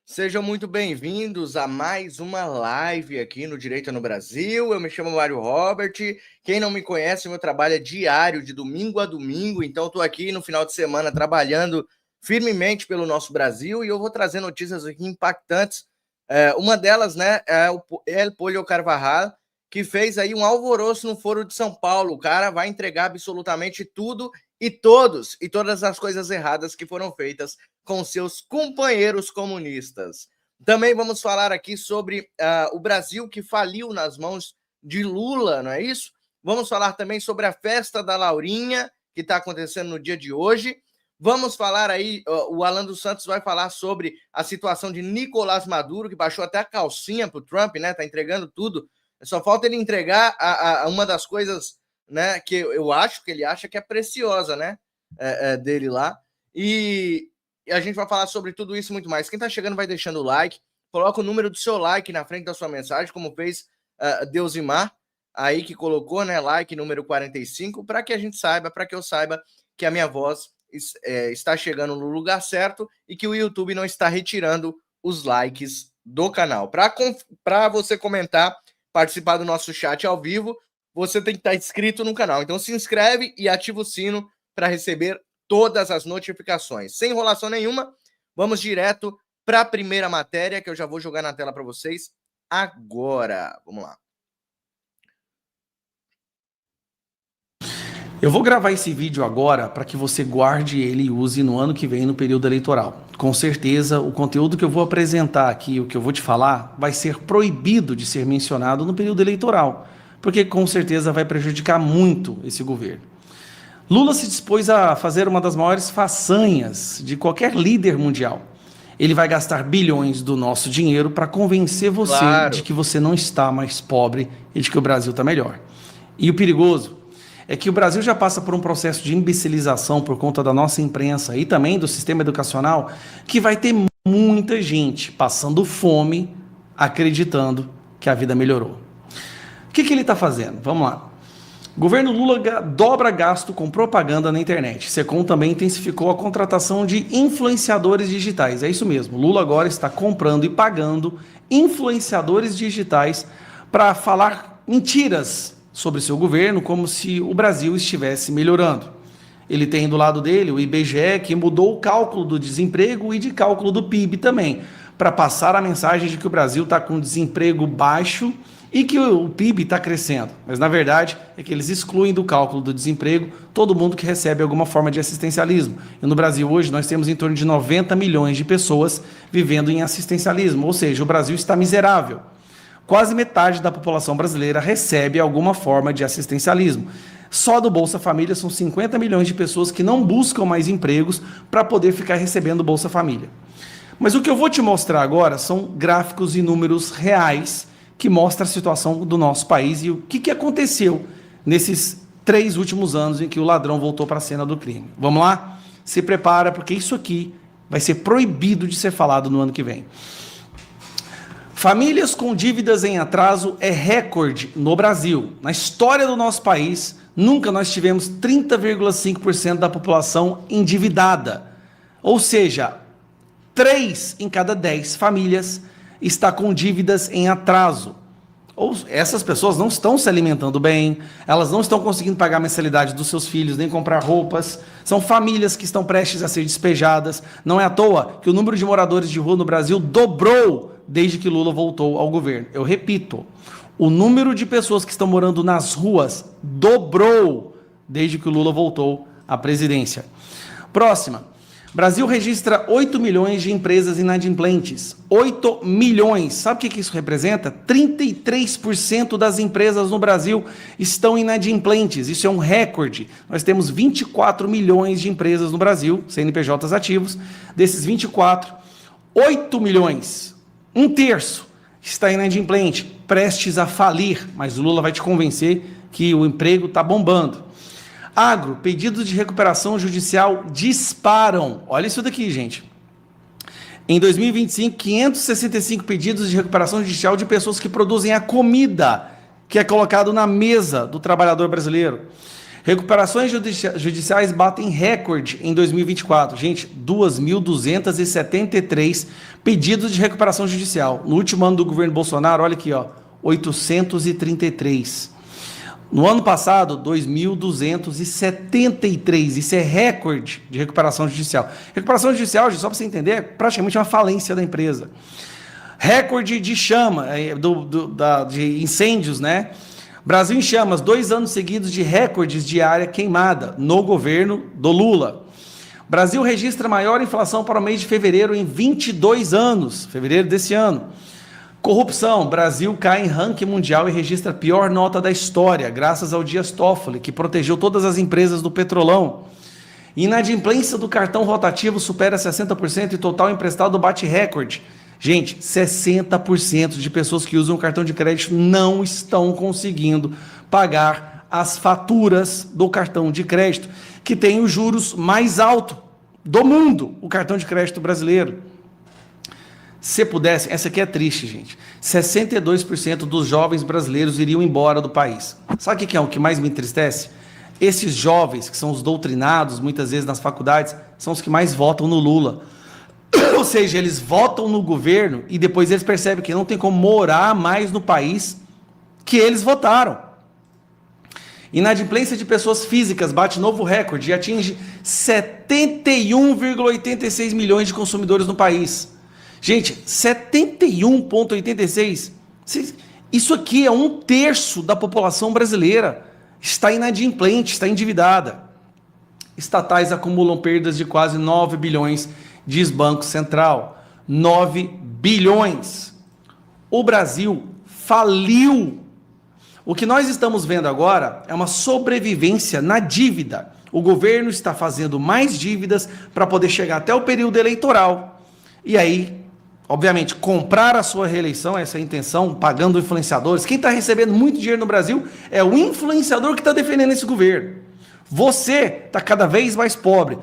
Sejam muito bem-vindos a mais uma live aqui no Direito no Brasil. Eu me chamo Mário Robert. Quem não me conhece, meu trabalho é diário, de domingo a domingo. Então, estou aqui no final de semana trabalhando firmemente pelo nosso Brasil e eu vou trazer notícias aqui impactantes. Uma delas, né, é o Elpolio Carvajal, que fez aí um alvoroço no Foro de São Paulo. O cara vai entregar absolutamente tudo e todas as coisas erradas que foram feitas com seus companheiros comunistas. Também vamos falar aqui sobre o Brasil que faliu nas mãos de Lula, não é isso? Vamos falar também sobre a festa da Laurinha, que está acontecendo no dia de hoje. Vamos falar aí, o Alan dos Santos vai falar sobre a situação de Nicolás Maduro, que baixou até a calcinha para o Trump, né? Tá entregando tudo. Só falta ele entregar uma das coisas, né, que eu acho que ele acha que é preciosa, né? Dele lá. E a gente vai falar sobre tudo isso e muito mais. Quem está chegando vai deixando o like, coloca o número do seu like na frente da sua mensagem, como fez Deusimar, aí que colocou, né, like número 45, para que a gente saiba, para que eu saiba que a minha voz está chegando no lugar certo e que o YouTube não está retirando os likes do canal. Para você comentar, participar do nosso chat ao vivo, você tem que estar inscrito no canal. Então se inscreve e ativa o sino para receber todas as notificações. Sem enrolação nenhuma, vamos direto para a primeira matéria, que eu já vou jogar na tela para vocês agora. Vamos lá. Eu vou gravar esse vídeo agora para que você guarde ele e use no ano que vem, no período eleitoral. Com certeza, o conteúdo que eu vou apresentar aqui, o que eu vou te falar, vai ser proibido de ser mencionado no período eleitoral, porque com certeza vai prejudicar muito esse governo. Lula se dispôs a fazer uma das maiores façanhas de qualquer líder mundial. Ele vai gastar bilhões do nosso dinheiro para convencer você de que você não está mais pobre e de que o Brasil está melhor. E o perigoso é que o Brasil já passa por um processo de imbecilização por conta da nossa imprensa e também do sistema educacional, que vai ter muita gente passando fome, acreditando que a vida melhorou. O que ele está fazendo? Vamos lá. O governo Lula dobra gasto com propaganda na internet. Secom também intensificou a contratação de influenciadores digitais. É isso mesmo. Lula agora está comprando e pagando influenciadores digitais para falar mentiras sobre seu governo, como se o Brasil estivesse melhorando. Ele tem do lado dele o IBGE, que mudou o cálculo do desemprego e de cálculo do PIB também, para passar a mensagem de que o Brasil está com desemprego baixo e que o PIB está crescendo. Mas, na verdade, é que eles excluem do cálculo do desemprego todo mundo que recebe alguma forma de assistencialismo. E no Brasil hoje nós temos em torno de 90 milhões de pessoas vivendo em assistencialismo, ou seja, o Brasil está miserável. Quase metade da população brasileira recebe alguma forma de assistencialismo. Só do Bolsa Família são 50 milhões de pessoas que não buscam mais empregos para poder ficar recebendo Bolsa Família. Mas o que eu vou te mostrar agora são gráficos e números reais que mostram a situação do nosso país e o que aconteceu nesses 3 últimos anos em que o ladrão voltou para a cena do crime. Vamos lá? Se prepara, porque isso aqui vai ser proibido de ser falado no ano que vem. Famílias com dívidas em atraso é recorde no Brasil. Na história do nosso país, nunca nós tivemos 30,5% da população endividada. Ou seja, 3 em cada 10 famílias está com dívidas em atraso. Ou essas pessoas não estão se alimentando bem, elas não estão conseguindo pagar a mensalidade dos seus filhos, nem comprar roupas. São famílias que estão prestes a ser despejadas. Não é à toa que o número de moradores de rua no Brasil dobrou desde que Lula voltou ao governo. Eu repito, o número de pessoas que estão morando nas ruas dobrou desde que o Lula voltou à presidência. Próxima. Brasil registra 8 milhões de empresas inadimplentes. 8 milhões. Sabe o que isso representa? 33% das empresas no Brasil estão inadimplentes. Isso é um recorde. Nós temos 24 milhões de empresas no Brasil, CNPJs ativos. Desses 24, 8 milhões, 1/3, está inadimplente, prestes a falir. Mas o Lula vai te convencer que o emprego está bombando. Agro, pedidos de recuperação judicial disparam. Olha isso daqui, gente. Em 2025, 565 pedidos de recuperação judicial de pessoas que produzem a comida que é colocado na mesa do trabalhador brasileiro. Recuperações judiciais batem recorde em 2024. Gente, 2.273 pedidos de recuperação judicial. No último ano do governo Bolsonaro, olha aqui, ó, 833. No ano passado, 2.273. Isso é recorde de recuperação judicial. Recuperação judicial, só para você entender, é praticamente uma falência da empresa. Recorde de chama, de incêndios, né? Brasil em chamas, 2 anos seguidos de recordes de área queimada no governo do Lula. Brasil registra maior inflação para o mês de fevereiro em 22 anos, fevereiro desse ano. Corrupção, Brasil cai em ranking mundial e registra a pior nota da história, graças ao Dias Toffoli, que protegeu todas as empresas do petrolão. Inadimplência do cartão rotativo supera 60% e total emprestado bate recorde. Gente, 60% de pessoas que usam o cartão de crédito não estão conseguindo pagar as faturas do cartão de crédito, que tem os juros mais altos do mundo, o cartão de crédito brasileiro. Se pudesse, essa aqui é triste, gente. 62% dos jovens brasileiros iriam embora do país. Sabe o que é o que mais me entristece? Esses jovens, que são os doutrinados, muitas vezes nas faculdades, são os que mais votam no Lula. Ou seja, eles votam no governo e depois eles percebem que não tem como morar mais no país que eles votaram. Inadimplência de pessoas físicas bate novo recorde e atinge 71,86 milhões de consumidores no país. Gente, 71,86. Isso aqui é 1/3 da população brasileira. Está inadimplente, está endividada. Estatais acumulam perdas de quase 9 bilhões, diz Banco Central. 9 bilhões. O Brasil faliu. O que nós estamos vendo agora é uma sobrevivência na dívida. O governo está fazendo mais dívidas para poder chegar até o período eleitoral. E aí, obviamente, comprar a sua reeleição, essa é a intenção, pagando influenciadores. Quem está recebendo muito dinheiro no Brasil é o influenciador que está defendendo esse governo. Você está cada vez mais pobre.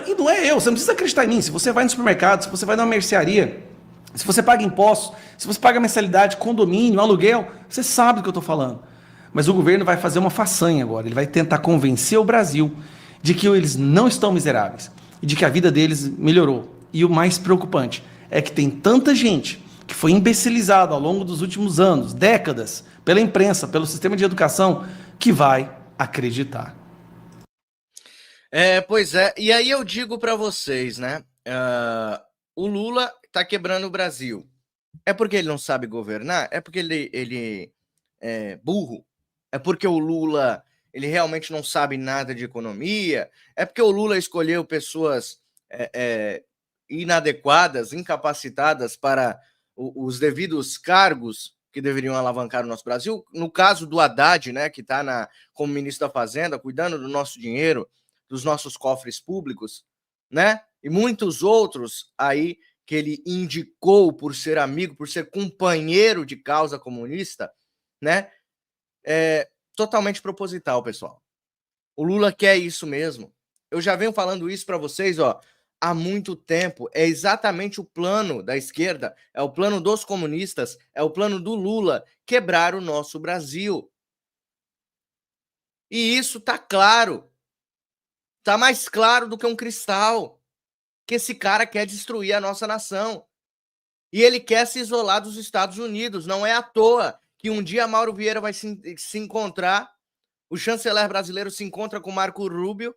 E não é eu, você não precisa acreditar em mim. Se você vai no supermercado, se você vai numa mercearia, se você paga impostos, se você paga mensalidade, condomínio, aluguel, você sabe do que eu estou falando. Mas o governo vai fazer uma façanha agora. Ele vai tentar convencer o Brasil de que eles não estão miseráveis e de que a vida deles melhorou. E o mais preocupante é que tem tanta gente que foi imbecilizada ao longo dos últimos anos, décadas, pela imprensa, pelo sistema de educação, que vai acreditar. Pois é, e aí eu digo para vocês, né? O Lula tá quebrando o Brasil. É porque ele não sabe governar? É porque ele é burro? É porque o Lula ele realmente não sabe nada de economia? É porque o Lula escolheu pessoas inadequadas, incapacitadas para os devidos cargos que deveriam alavancar o nosso Brasil? No caso do Haddad, né, que está como ministro da Fazenda, cuidando do nosso dinheiro, dos nossos cofres públicos, né? E muitos outros aí que ele indicou por ser amigo, por ser companheiro de causa comunista, né? É totalmente proposital, pessoal. O Lula quer isso mesmo. Eu já venho falando isso para vocês, ó, há muito tempo. É exatamente o plano da esquerda, é o plano dos comunistas, é o plano do Lula quebrar o nosso Brasil. E isso tá claro. Tá mais claro do que um cristal, que esse cara quer destruir a nossa nação. E ele quer se isolar dos Estados Unidos. Não é à toa que um dia Mauro Vieira vai se encontrar, o chanceler brasileiro se encontra com Marco Rubio,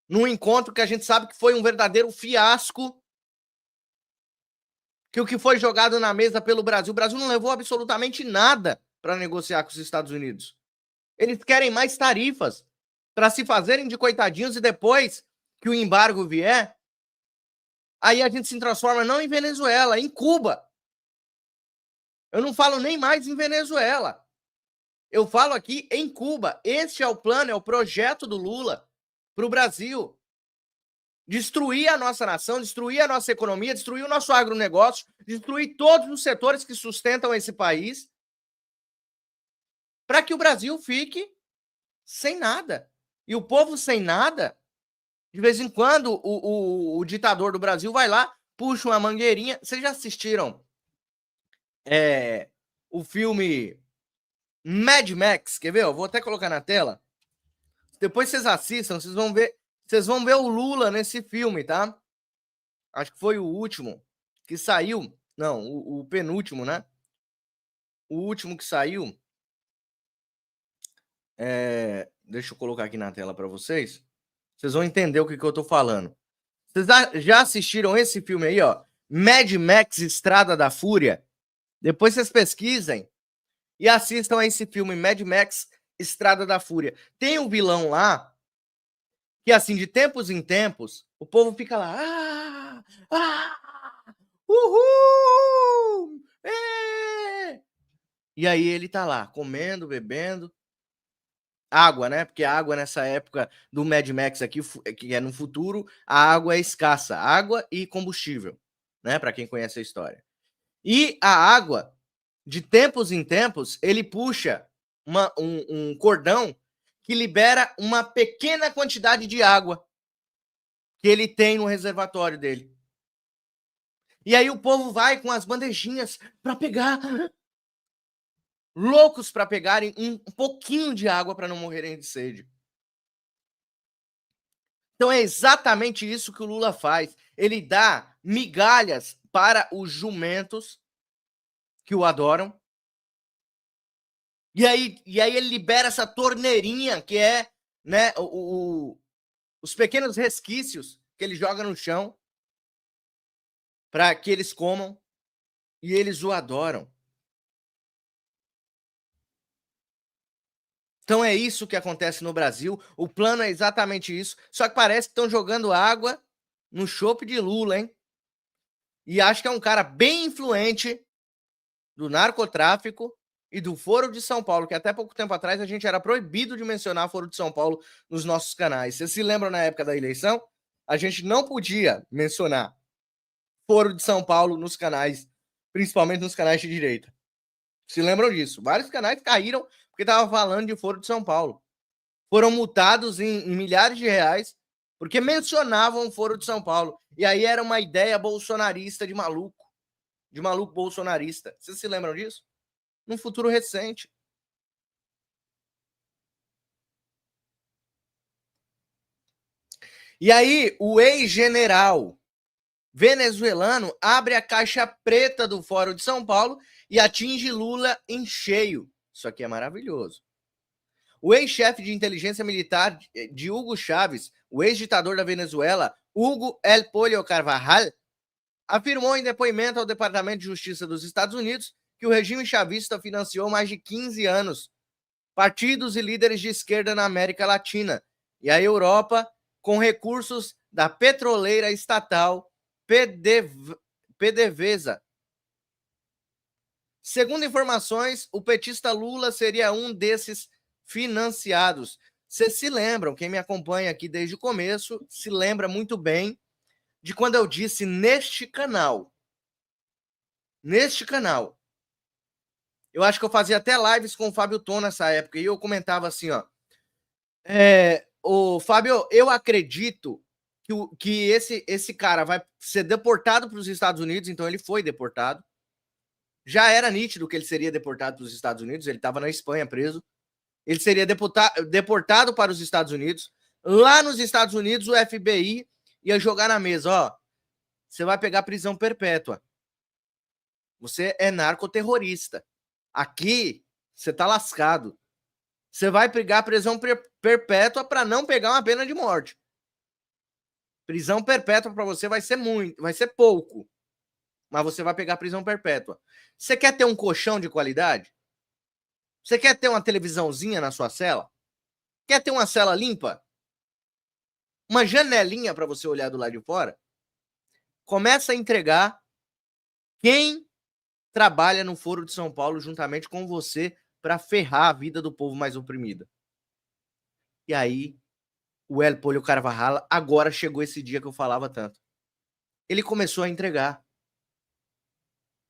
num encontro que a gente sabe que foi um verdadeiro fiasco, que o que foi jogado na mesa pelo Brasil, o Brasil não levou absolutamente nada para negociar com os Estados Unidos. Eles querem mais tarifas para se fazerem de coitadinhos e depois que o embargo vier, aí a gente se transforma não em Venezuela, em Cuba. Eu não falo nem mais em Venezuela. Eu falo aqui em Cuba. Este é o plano, é o projeto do Lula para o Brasil. Destruir a nossa nação, destruir a nossa economia, destruir o nosso agronegócio, destruir todos os setores que sustentam esse país, para que o Brasil fique sem nada. E o povo sem nada, de vez em quando, o ditador do Brasil vai lá, puxa uma mangueirinha. Vocês já assistiram o filme Mad Max? Quer ver? Eu vou até colocar na tela. Depois vocês assistam, vocês vão ver o Lula nesse filme, tá? Acho que foi o último que saiu. Não, o penúltimo, né? O último que saiu. Deixa eu colocar aqui na tela para vocês. Vocês vão entender o que eu tô falando. Vocês já assistiram esse filme aí, ó? Mad Max Estrada da Fúria? Depois vocês pesquisem e assistam a esse filme, Mad Max Estrada da Fúria. Tem um vilão lá que, assim, de tempos em tempos, o povo fica lá. Uhul! E aí ele tá lá, comendo, bebendo. Água, né? Porque a água nessa época do Mad Max aqui, que é no futuro, a água é escassa. Água e combustível, né? Para quem conhece a história. E a água, de tempos em tempos, ele puxa um cordão que libera uma pequena quantidade de água que ele tem no reservatório dele. E aí o povo vai com as bandejinhas para pegar, loucos para pegarem um pouquinho de água para não morrerem de sede. Então é exatamente isso que o Lula faz. Ele dá migalhas para os jumentos que o adoram. E aí ele libera essa torneirinha que é, né, os pequenos resquícios que ele joga no chão para que eles comam e eles o adoram. Então é isso que acontece no Brasil. O plano é exatamente isso. Só que parece que estão jogando água no chope de Lula, hein? E acho que é um cara bem influente do narcotráfico e do Foro de São Paulo, que até pouco tempo atrás a gente era proibido de mencionar Foro de São Paulo nos nossos canais. Vocês se lembram na época da eleição? A gente não podia mencionar Foro de São Paulo nos canais, principalmente nos canais de direita. Se lembram disso? Vários canais caíram porque estavam falando de Foro de São Paulo. Foram multados em milhares de reais porque mencionavam o Foro de São Paulo. E aí era uma ideia bolsonarista de maluco bolsonarista. Vocês se lembram disso? Num futuro recente. E aí, o ex-general venezuelano abre a caixa preta do Fórum de São Paulo e atinge Lula em cheio. Isso aqui é maravilhoso. O ex-chefe de inteligência militar de Hugo Chávez, o ex-ditador da Venezuela, Hugo El Pollo Carvajal, afirmou em depoimento ao Departamento de Justiça dos Estados Unidos que o regime chavista financiou mais de 15 anos partidos e líderes de esquerda na América Latina e a Europa com recursos da petroleira estatal PDVSA. Segundo informações, o petista Lula seria um desses financiados. Vocês se lembram, quem me acompanha aqui desde o começo, se lembra muito bem de quando eu disse neste canal, eu acho que eu fazia até lives com o Fábio Tom nessa época, e eu comentava assim, ó, o Fábio, eu acredito que esse cara vai ser deportado para os Estados Unidos, então ele foi deportado, já era nítido que ele seria deportado para os Estados Unidos, ele estava na Espanha preso, ele seria deportado para os Estados Unidos, lá nos Estados Unidos o FBI ia jogar na mesa, ó, você vai pegar prisão perpétua, você é narcoterrorista, aqui você tá lascado, você vai pegar prisão perpétua para não pegar uma pena de morte. Prisão perpétua para você vai ser pouco, mas você vai pegar prisão perpétua. Você quer ter um colchão de qualidade? Você quer ter uma televisãozinha na sua cela? Quer ter uma cela limpa? Uma janelinha para você olhar do lado de fora? Começa a entregar quem trabalha no Foro de São Paulo juntamente com você para ferrar a vida do povo mais oprimida. E aí, o El Pollo Carvajal, agora chegou esse dia que eu falava tanto. Ele começou a entregar.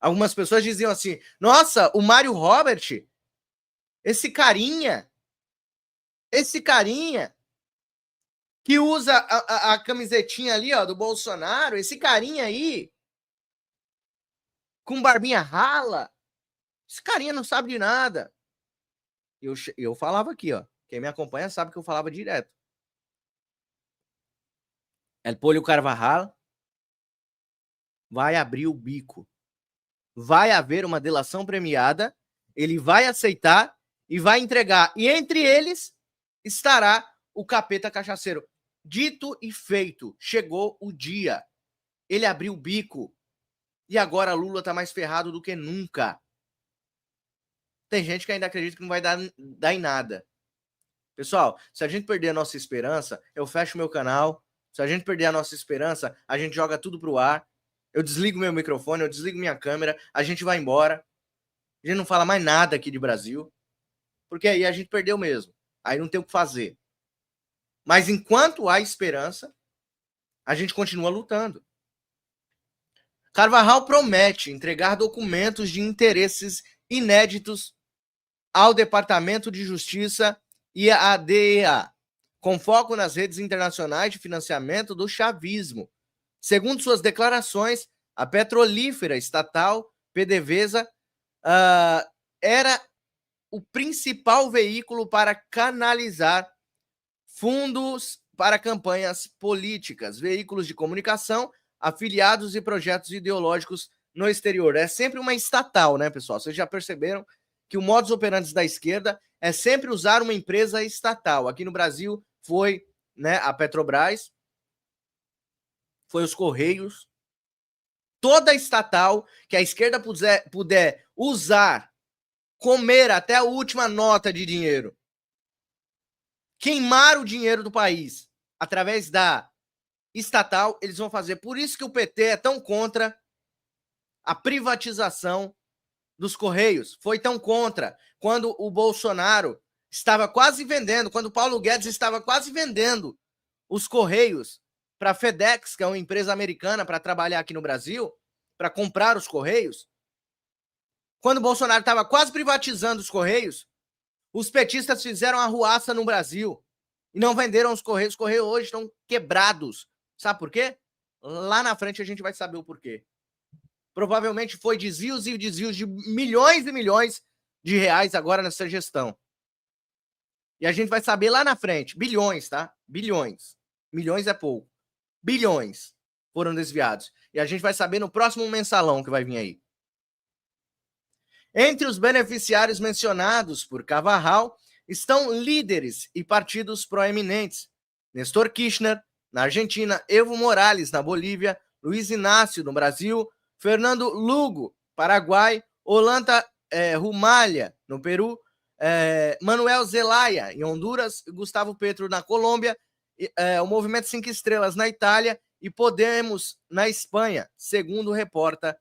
Algumas pessoas diziam assim, nossa, o Mário Robert, esse carinha que usa a camisetinha ali, ó, do Bolsonaro, esse carinha aí, com barbinha rala, esse carinha não sabe de nada. Eu falava aqui, ó, Quem me acompanha sabe que eu falava direto. El Pollo Carvajal vai abrir o bico. Vai haver uma delação premiada, ele vai aceitar e vai entregar. E entre eles estará o capeta cachaceiro. Dito e feito, chegou o dia. Ele abriu o bico. E agora Lula tá mais ferrado do que nunca. Tem gente que ainda acredita que não vai dar em nada. Pessoal, se a gente perder a nossa esperança, eu fecho meu canal. Se a gente perder a nossa esperança, a gente joga tudo pro ar. Eu desligo meu microfone, eu desligo minha câmera, a gente vai embora. A gente não fala mais nada aqui de Brasil. Porque aí a gente perdeu mesmo. Aí não tem o que fazer. Mas enquanto há esperança, a gente continua lutando. Carvajal promete entregar documentos de interesses inéditos ao Departamento de Justiça e à DEA, com foco nas redes internacionais de financiamento do chavismo. Segundo suas declarações, a petrolífera estatal PDVSA era o principal veículo para canalizar fundos para campanhas políticas, veículos de comunicação, afiliados e projetos ideológicos no exterior. É sempre uma estatal, né, pessoal? Vocês já perceberam que o modus operandi da esquerda é sempre usar uma empresa estatal. Aqui no Brasil foi, né, a Petrobras, foi os Correios. Toda estatal que a esquerda puder usar, comer até a última nota de dinheiro, queimar o dinheiro do país através da estatal, eles vão fazer. Por isso que o PT é tão contra a privatização dos Correios. Foi tão contra quando o Bolsonaro estava quase vendendo, quando o Paulo Guedes estava quase vendendo os Correios para a FedEx, que é uma empresa americana para trabalhar aqui no Brasil, para comprar os Correios. Quando o Bolsonaro estava quase privatizando os Correios, os petistas fizeram arruaça no Brasil e não venderam os Correios. Os Correios hoje estão quebrados. Sabe por quê? Lá na frente a gente vai saber o porquê. Provavelmente foi desvios e desvios de milhões e milhões de reais agora nessa gestão. E a gente vai saber lá na frente. Bilhões, tá? Bilhões. Milhões é pouco. Bilhões foram desviados. E a gente vai saber no próximo mensalão que vai vir aí. Entre os beneficiários mencionados por Carvajal estão líderes e partidos proeminentes. Nestor Kirchner, na Argentina, Evo Morales, na Bolívia, Luiz Inácio, no Brasil, Fernando Lugo, Paraguai, Ollanta Humala, no Peru, Manuel Zelaya, em Honduras, Gustavo Petro, na Colômbia, o Movimento 5 Estrelas, na Itália, e Podemos, na Espanha, segundo reporta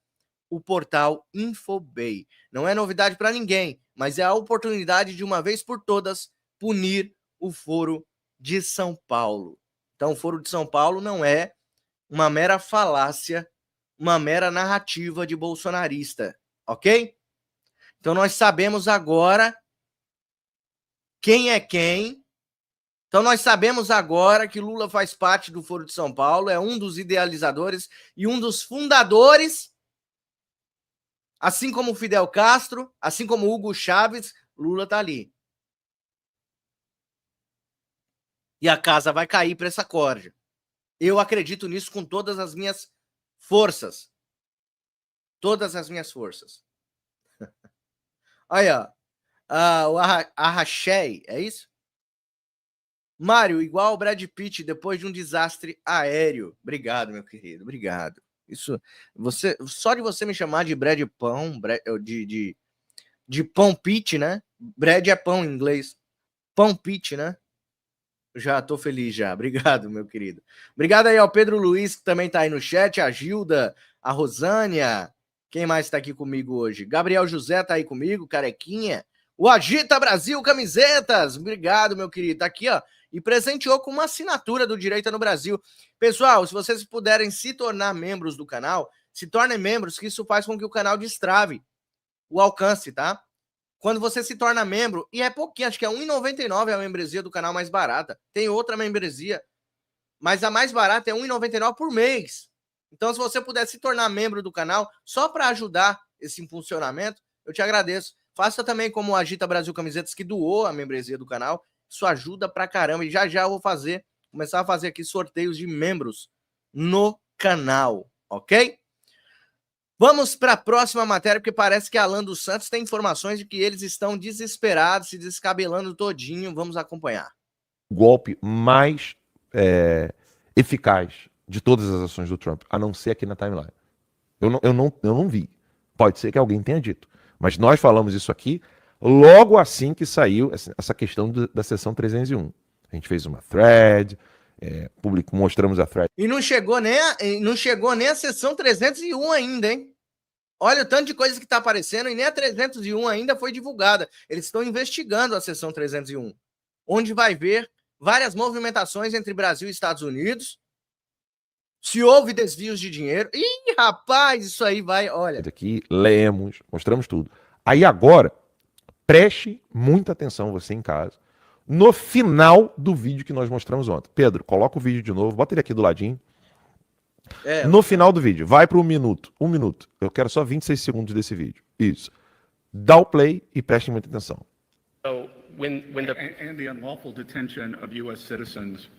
o portal Infobay. Não é novidade para ninguém, mas é a oportunidade de uma vez por todas punir o Foro de São Paulo. Então, o Foro de São Paulo não é uma mera falácia, uma mera narrativa de bolsonarista, ok? Então, nós sabemos agora quem é quem. Então, nós sabemos agora que Lula faz parte do Foro de São Paulo, é um dos idealizadores e um dos fundadores. Assim como Fidel Castro, assim como Hugo Chávez, Lula tá ali. E a casa vai cair para essa corda. Eu acredito nisso com todas as minhas forças. Todas as minhas forças. Aí, ó. O Arrachei, é isso? Mário, igual o Brad Pitt depois de um desastre aéreo. Obrigado, meu querido. Obrigado. Isso, só de você me chamar de Brad Pão, de Pão Pitt, né? Brad é pão em inglês. Pão Pitt, né? Já tô feliz já. Obrigado, meu querido. Obrigado aí ao Pedro Luiz, que também tá aí no chat, a Gilda, a Rosânia. Quem mais tá aqui comigo hoje? Gabriel José tá aí comigo, carequinha. O Agita Brasil Camisetas. Obrigado, meu querido. Tá aqui, ó. E presenteou com uma assinatura do Direita no Brasil. Pessoal, se vocês puderem se tornar membros do canal, se tornem membros, que isso faz com que o canal destrave o alcance, tá? Quando você se torna membro, e é pouquinho, acho que é R$1,99 a membresia do canal mais barata. Tem outra membresia, mas a mais barata é R$1,99 por mês. Então, se você puder se tornar membro do canal, só para ajudar esse impulsionamento, eu te agradeço. Faça também como o Agita Brasil Camisetas, que doou a membresia do canal. Isso ajuda pra caramba. E já eu vou começar a fazer aqui sorteios de membros no canal, ok? Vamos para a próxima matéria, porque parece que a Alan dos Santos tem informações de que eles estão desesperados, se descabelando todinho. Vamos acompanhar. O golpe mais eficaz de todas as ações do Trump, a não ser aqui na timeline. Eu não vi. Pode ser que alguém tenha dito. Mas nós falamos isso aqui logo assim que saiu essa questão da sessão 301. A gente fez uma thread, mostramos a thread. E não chegou nem a sessão 301 ainda, hein? Olha o tanto de coisas que está aparecendo e nem a 301 ainda foi divulgada. Eles estão investigando a sessão 301, onde vai ver várias movimentações entre Brasil e Estados Unidos, se houve desvios de dinheiro. Ih, rapaz, isso aí vai, olha. Aqui, lemos, mostramos tudo. Aí agora, preste muita atenção você em casa, no final do vídeo que nós mostramos ontem. Pedro, coloca o vídeo de novo, bota ele aqui do ladinho. No final do vídeo, vai para 1 minuto. 1 minuto. Eu quero só 26 segundos desse vídeo. Isso. Dá o play e preste muita atenção. So and the unlawful detention of U.S. citizens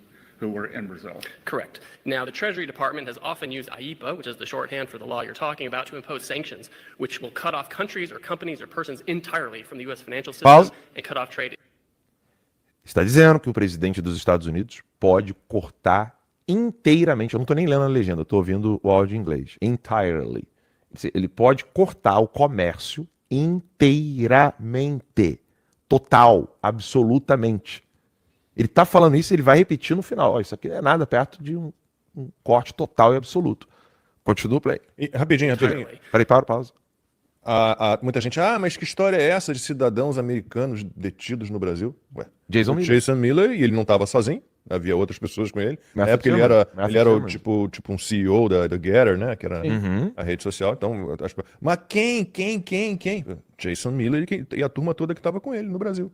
who were in Brazil. Correct. Now, the Treasury Department has often used IEPA, which is the shorthand for the law you're talking about, to impose sanctions, which will cut off countries or companies or persons entirely from the U.S. financial system and cut off trade. Está dizendo que o presidente dos Estados Unidos pode cortar inteiramente, eu não estou nem lendo a legenda, eu estou ouvindo o áudio em inglês, entirely. Ele pode cortar o comércio inteiramente, total, absolutamente. Ele está falando isso, ele vai repetir no final. Isso aqui não é nada perto de um corte total e absoluto. Continua o play. Rapidinho. Peraí, pausa. Muita gente, mas que história é essa de cidadãos americanos detidos no Brasil? Ué, Jason Miller, e ele não estava sozinho, havia outras pessoas com ele. Na época ele era tipo um CEO da Getter, né? Que era a rede social. Então, mas quem? Jason Miller e a turma toda que estava com ele no Brasil.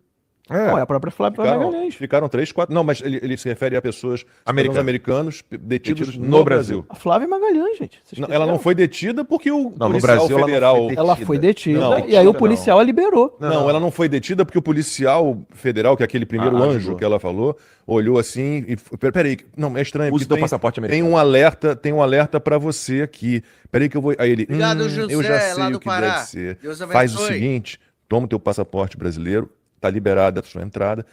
A própria Flávia Magalhães. Ficaram 3, 4... Não, mas ele se refere a pessoas americanos detidos no Brasil. A Flávia Magalhães, gente. Não, ela não foi detida porque o policial no Brasil federal... Ela foi detida e aí o policial a liberou. Não, ela não foi detida porque o policial federal, que é aquele primeiro anjo que ela falou, olhou assim e... Peraí, não, é estranho. Use teu passaporte americano. Tem um alerta pra você aqui. Peraí que eu vou... Aí ele... Obrigado, José, eu já sei lá o do que Pará. deve ser. Deus abençoe. Faz o seguinte, toma o teu passaporte brasileiro, tá liberada a sua entrada.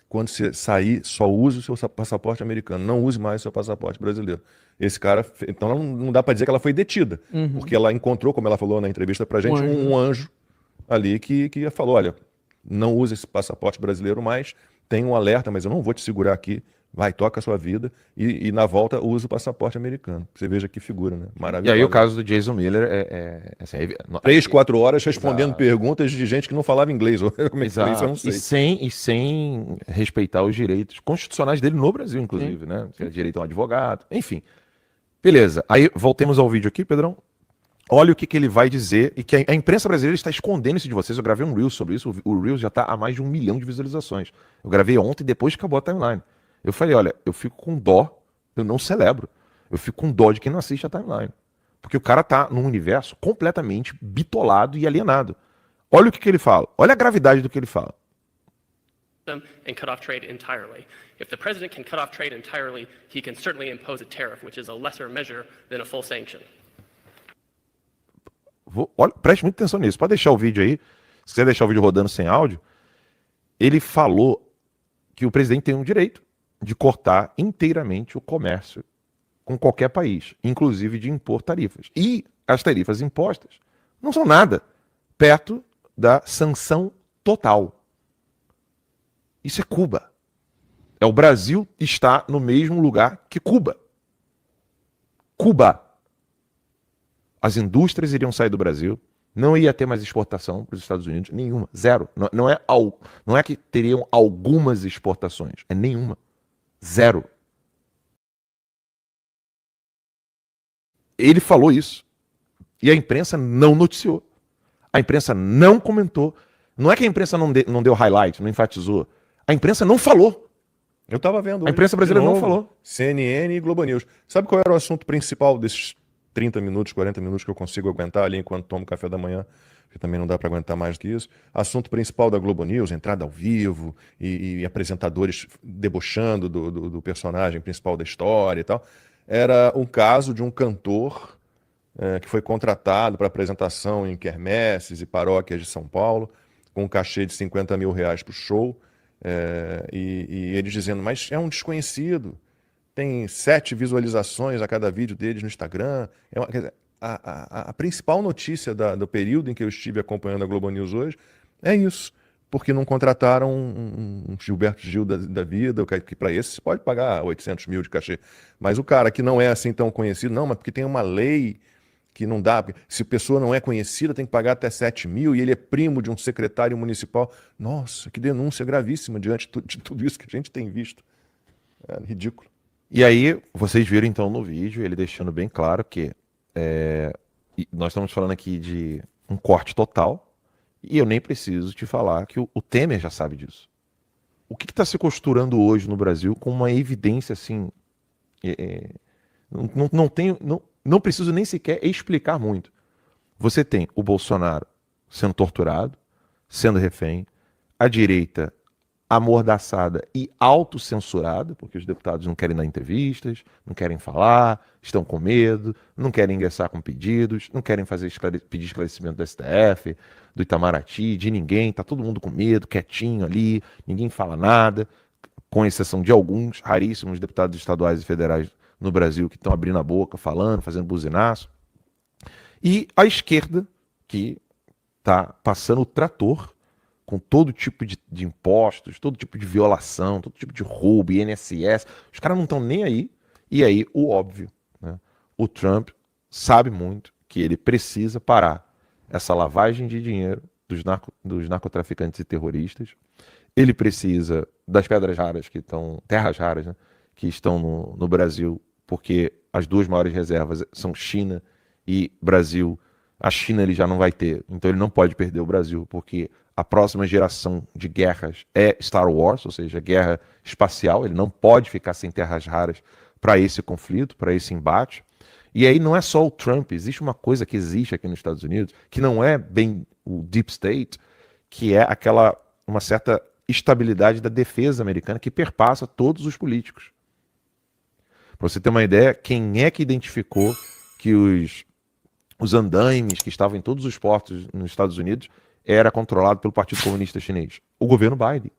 Quando você sair, só use o seu passaporte americano. Não use mais o seu passaporte brasileiro. Esse cara... Então não dá para dizer que ela foi detida. Porque ela encontrou, como ela falou na entrevista pra gente, um anjo ali que falou, olha, não use esse passaporte brasileiro mais, tem um alerta, mas eu não vou te segurar aqui. Vai, toca a sua vida e na volta usa o passaporte americano. Você veja que figura, né? Maravilhoso. E aí o caso do Jason Miller assim, 3, 4 horas respondendo perguntas de gente que não falava inglês. Como é que foi isso? Eu não sei. E sem respeitar os direitos constitucionais dele no Brasil, inclusive, né? Direito a um advogado, enfim. Beleza. Aí voltemos ao vídeo aqui, Pedrão. Olha o que ele vai dizer, e que a imprensa brasileira está escondendo isso de vocês. Eu gravei um Reels sobre isso, o Reels já está a mais de 1 milhão de visualizações. Eu gravei ontem, depois que acabou a timeline. Eu falei, olha, eu fico com dó, eu não celebro. Eu fico com dó de quem não assiste a timeline. Porque o cara tá num universo completamente bitolado e alienado. Olha o que ele fala, olha a gravidade do que ele fala. And cut off trade entirely. If the president can cut off trade entirely, he can certainly impose a tariff, which is a lesser measure than a full sanction. Olha, preste muita atenção nisso. Pode deixar o vídeo aí. Se quiser deixar o vídeo rodando sem áudio. Ele falou que o presidente tem um direito de cortar inteiramente o comércio com qualquer país, inclusive de impor tarifas. E as tarifas impostas não são nada perto da sanção total. Isso é Cuba. O Brasil está no mesmo lugar que Cuba. Cuba. As indústrias iriam sair do Brasil, não ia ter mais exportação para os Estados Unidos, nenhuma, zero. Não é que teriam algumas exportações, é nenhuma. Zero. Ele falou isso. E a imprensa não noticiou. A imprensa não comentou. Não é que a imprensa não deu highlight, não enfatizou. A imprensa não falou. Eu estava vendo. A imprensa brasileira não falou. CNN e Globo News. Sabe qual era o assunto principal desses 30 minutos, 40 minutos que eu consigo aguentar ali enquanto tomo café da manhã, que também não dá para aguentar mais do que isso. Assunto principal da Globo News, entrada ao vivo e apresentadores debochando do personagem principal da história e tal. Era um caso de um cantor que foi contratado para apresentação em quermesses e paróquias de São Paulo, com um cachê de R$50 mil para o show, e eles dizendo, mas é um desconhecido, tem 7 visualizações a cada vídeo deles no Instagram. Quer dizer, a principal notícia do período em que eu estive acompanhando a Globo News hoje é isso, porque não contrataram um Gilberto Gil da vida, que para esse você pode pagar 800 mil de cachê, mas o cara que não é assim tão conhecido, não, mas porque tem uma lei que não dá, se a pessoa não é conhecida tem que pagar até 7 mil e ele é primo de um secretário municipal. Nossa, que denúncia gravíssima diante de tudo isso que a gente tem visto. É ridículo. E aí, vocês viram então no vídeo, ele deixando bem claro que nós estamos falando aqui de um corte total, e eu nem preciso te falar que o Temer já sabe disso. O que está se costurando hoje no Brasil com uma evidência assim, não preciso nem sequer explicar muito. Você tem o Bolsonaro sendo torturado, sendo refém, a direita amordaçada e autocensurada, porque os deputados não querem dar entrevistas, não querem falar, estão com medo, não querem ingressar com pedidos, não querem pedir esclarecimento do STF, do Itamaraty, de ninguém, está todo mundo com medo, quietinho ali, ninguém fala nada, com exceção de alguns raríssimos deputados estaduais e federais no Brasil que estão abrindo a boca, falando, fazendo buzinaço. E a esquerda, que está passando o trator com todo tipo de impostos, todo tipo de violação, todo tipo de roubo, INSS. Os caras não estão nem aí. E aí, o óbvio, né? O Trump sabe muito que ele precisa parar essa lavagem de dinheiro dos narcotraficantes e terroristas. Ele precisa das pedras raras terras raras, né, que estão no Brasil, porque as duas maiores reservas são China e Brasil. A China ele já não vai ter, então ele não pode perder o Brasil, porque a próxima geração de guerras é Star Wars, ou seja, guerra espacial. Ele não pode ficar sem terras raras para esse conflito, para esse embate. E aí não é só o Trump, existe uma coisa que existe aqui nos Estados Unidos, que não é bem o Deep State, que é uma certa estabilidade da defesa americana que perpassa todos os políticos. Para você ter uma ideia, quem é que identificou que os andaimes que estavam em todos os portos nos Estados Unidos era controlado pelo Partido Comunista Chinês? O governo Biden.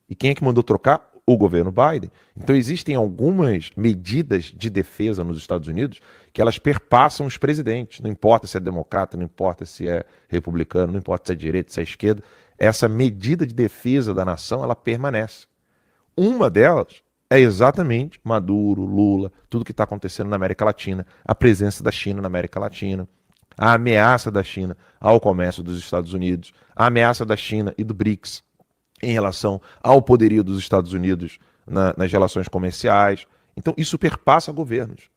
E quem é que mandou trocar? O governo Biden. Então existem algumas medidas de defesa nos Estados Unidos que elas perpassam os presidentes. Não importa se é democrata, não importa se é republicano, não importa se é direita, se é esquerda. Essa medida de defesa da nação, ela permanece. Uma delas é exatamente Maduro, Lula, tudo que está acontecendo na América Latina, a presença da China na América Latina, a ameaça da China ao comércio dos Estados Unidos, a ameaça da China e do BRICS em relação ao poderio dos Estados Unidos nas relações comerciais. Então isso perpassa governos.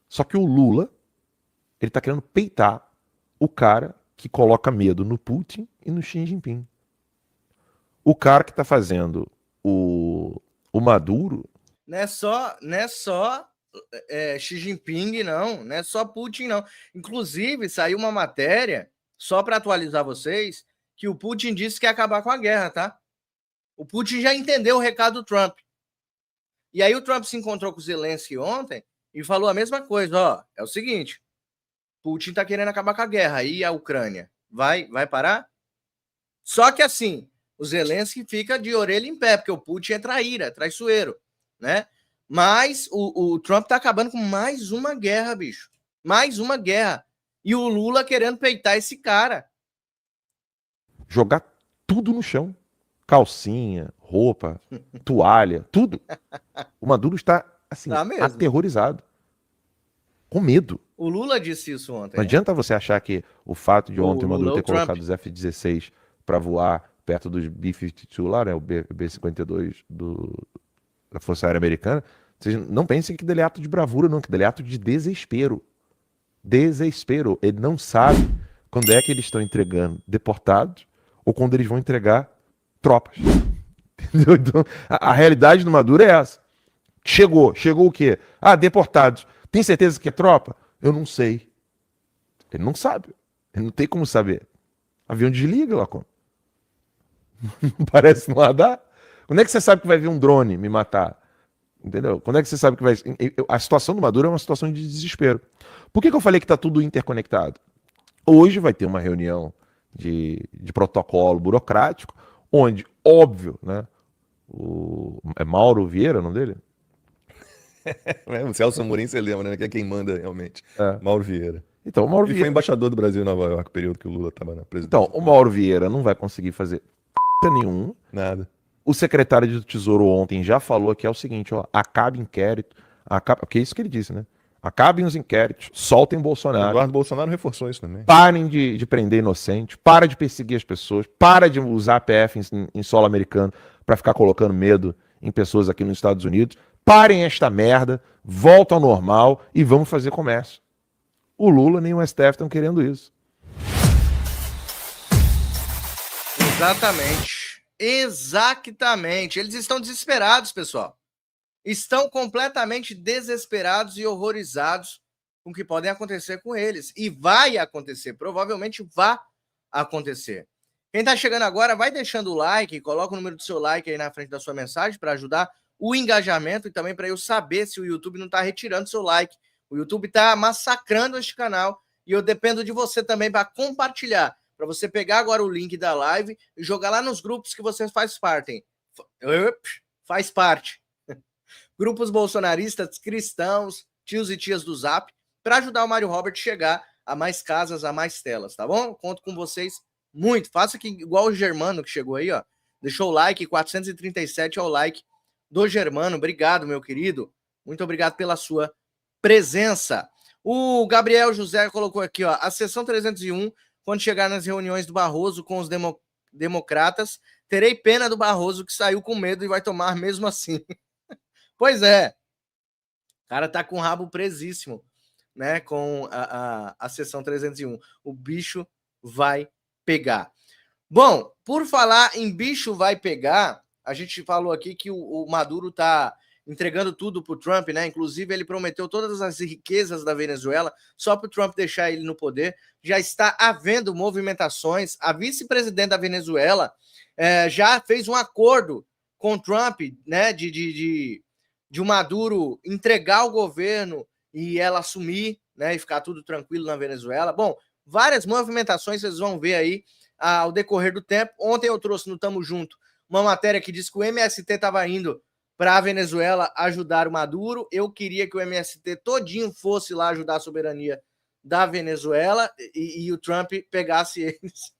Só que o Lula, ele está querendo peitar o cara que coloca medo no Putin e no Xi Jinping. O cara que está fazendo o Maduro... Não é só Xi Jinping, não é só Putin, não. Inclusive, saiu uma matéria, só para atualizar vocês, que o Putin disse que ia acabar com a guerra, tá? O Putin já entendeu o recado do Trump. E aí o Trump se encontrou com o Zelensky ontem e falou a mesma coisa, ó, é o seguinte, Putin tá querendo acabar com a guerra, e a Ucrânia vai parar? Só que assim, o Zelensky fica de orelha em pé, porque o Putin é traíra, traiçoeiro, né? Mas o Trump tá acabando com mais uma guerra, bicho. Mais uma guerra. E o Lula querendo peitar esse cara. Jogar tudo no chão. Calcinha, roupa, toalha, tudo. O Maduro está, assim, aterrorizado. Com medo. O Lula disse isso ontem. Não adianta você achar que o fato de ontem o Maduro ter colocado os F-16 para voar perto dos B-52 lá, né, o B-52 da Força Aérea Americana, vocês não pensem que dele é ato de bravura, não, que dele é ato de desespero. Desespero. Ele não sabe quando é que eles estão entregando deportados ou quando eles vão entregar tropas. Entendeu? Então, a realidade do Maduro é essa. Chegou o quê? Ah, deportados. Tem certeza que é tropa? Eu não sei. Ele não sabe. Ele não tem como saber. Avião desliga, Lacon. Não parece não dar. Quando é que você sabe que vai vir um drone me matar? Entendeu? Quando é que você sabe que vai... A situação do Maduro é uma situação de desespero. Por que eu falei que está tudo interconectado? Hoje vai ter uma reunião de protocolo burocrático, onde, óbvio, né? É Mauro Vieira o nome dele? O Celso Amorim, você lembra, né? Que é quem manda realmente. É. Mauro Vieira. Então, o Mauro Ele foi Vieira... embaixador do Brasil em Nova York, período que o Lula estava na presidência. Então, o Mauro Vieira não vai conseguir fazer nenhum. Nada. O secretário do Tesouro ontem já falou que é o seguinte, ó, acabe inquérito, porque é isso que ele disse, né? Acabem os inquéritos, soltem Bolsonaro. Eduardo Bolsonaro reforçou isso também. Parem de prender inocente, para de perseguir as pessoas, para de usar PF em solo americano para ficar colocando medo em pessoas aqui nos Estados Unidos. Parem esta merda, volta ao normal e vamos fazer comércio. O Lula nem o STF estão querendo isso. Exatamente. Exatamente. Eles estão desesperados, pessoal. Estão completamente desesperados e horrorizados com o que podem acontecer com eles. E vai acontecer, provavelmente vai acontecer. Quem está chegando agora, vai deixando o like, coloca o número do seu like aí na frente da sua mensagem para ajudar o engajamento e também para eu saber se o YouTube não está retirando seu like. O YouTube está massacrando este canal e eu dependo de você também para compartilhar, para você pegar agora o link da live e jogar lá nos grupos que você faz parte. Faz parte. Grupos bolsonaristas, cristãos, tios e tias do Zap, para ajudar o Mário Robert a chegar a mais casas, a mais telas, tá bom? Conto com vocês muito. Faça que igual o Germano que chegou aí, ó. Deixou o like, 437 é o like do Germano. Obrigado, meu querido. Muito obrigado pela sua presença. O Gabriel José colocou aqui, ó, a sessão 301, quando chegar nas reuniões do Barroso com os democratas, terei pena do Barroso que saiu com medo e vai tomar mesmo assim. Pois é, o cara tá com o rabo presíssimo, né, com a sessão 301. O bicho vai pegar. Bom, por falar em bicho vai pegar, a gente falou aqui que o Maduro tá entregando tudo pro Trump, né? Inclusive, ele prometeu todas as riquezas da Venezuela só pro Trump deixar ele no poder. Já está havendo movimentações. A vice-presidente da Venezuela já fez um acordo com o Trump, né, de o Maduro entregar o governo e ela assumir, né, e ficar tudo tranquilo na Venezuela. Bom, várias movimentações vocês vão ver aí ao decorrer do tempo. Ontem eu trouxe no Tamo Junto uma matéria que diz que o MST estava indo para a Venezuela ajudar o Maduro. Eu queria que o MST todinho fosse lá ajudar a soberania da Venezuela e o Trump pegasse eles.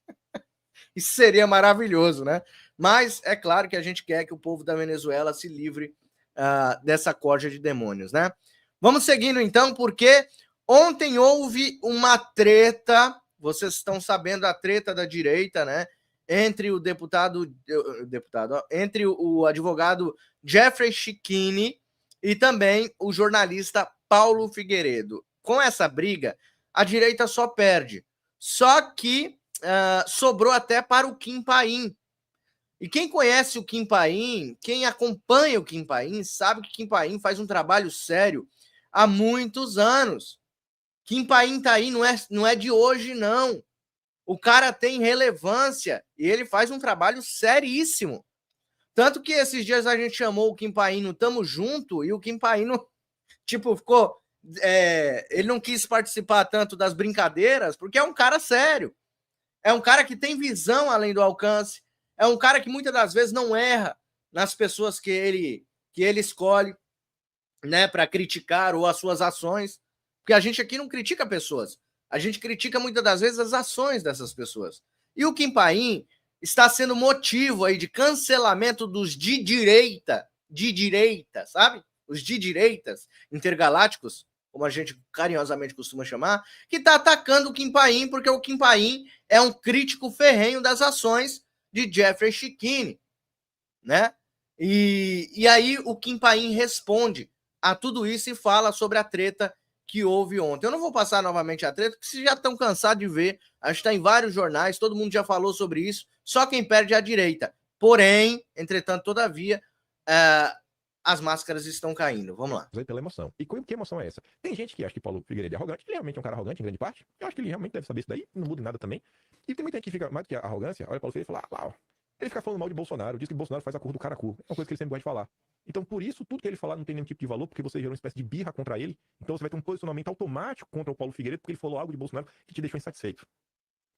Isso seria maravilhoso, né? Mas é claro que a gente quer que o povo da Venezuela se livre dessa corja de demônios, né? Vamos seguindo então, porque ontem houve uma treta, vocês estão sabendo a treta da direita, né? Entre entre o advogado Jeffrey Schichini e também o jornalista Paulo Figueiredo. Com essa briga, a direita só perde. Só que sobrou até para o Kim Paim. E quem conhece o Kim Paim, quem acompanha o Kim Paim, sabe que Kim Paim faz um trabalho sério há muitos anos. Kim Paim tá aí, não é de hoje, não. O cara tem relevância e ele faz um trabalho seríssimo. Tanto que esses dias a gente chamou o Kim Paim no Tamo Junto e o Kim Paim não, ficou... ele não quis participar tanto das brincadeiras porque é um cara sério. É um cara que tem visão além do alcance. É um cara que muitas das vezes não erra nas pessoas que ele escolhe, né, para criticar ou as suas ações. Porque a gente aqui não critica pessoas. A gente critica muitas das vezes as ações dessas pessoas. E o Kim Paim está sendo motivo aí de cancelamento dos de direita, sabe? Os de direitas intergalácticos, como a gente carinhosamente costuma chamar, que está atacando o Kim Paim porque o Kim Paim é um crítico ferrenho das ações de Jeffrey Schichini, né? E aí o Kim Paim responde a tudo isso e fala sobre a treta que houve ontem. Eu não vou passar novamente a treta, porque vocês já estão cansados de ver, acho que está em vários jornais, todo mundo já falou sobre isso, só quem perde é a direita. Porém, entretanto, todavia, as máscaras estão caindo. Vamos lá. Pela emoção. E que emoção é essa? Tem gente que acha que Paulo Figueiredo é arrogante. Ele realmente é um cara arrogante, em grande parte. Eu acho que ele realmente deve saber isso daí. Não muda em nada também. E tem muita gente que fica, mais do que a arrogância, olha Paulo Figueiredo e fala, lá, ó. Ele fica falando mal de Bolsonaro, diz que Bolsonaro faz a cor do cara cu. É uma coisa que ele sempre gosta de falar. Então, por isso, tudo que ele falar não tem nenhum tipo de valor, porque você gerou uma espécie de birra contra ele. Então, você vai ter um posicionamento automático contra o Paulo Figueiredo, porque ele falou algo de Bolsonaro que te deixou insatisfeito.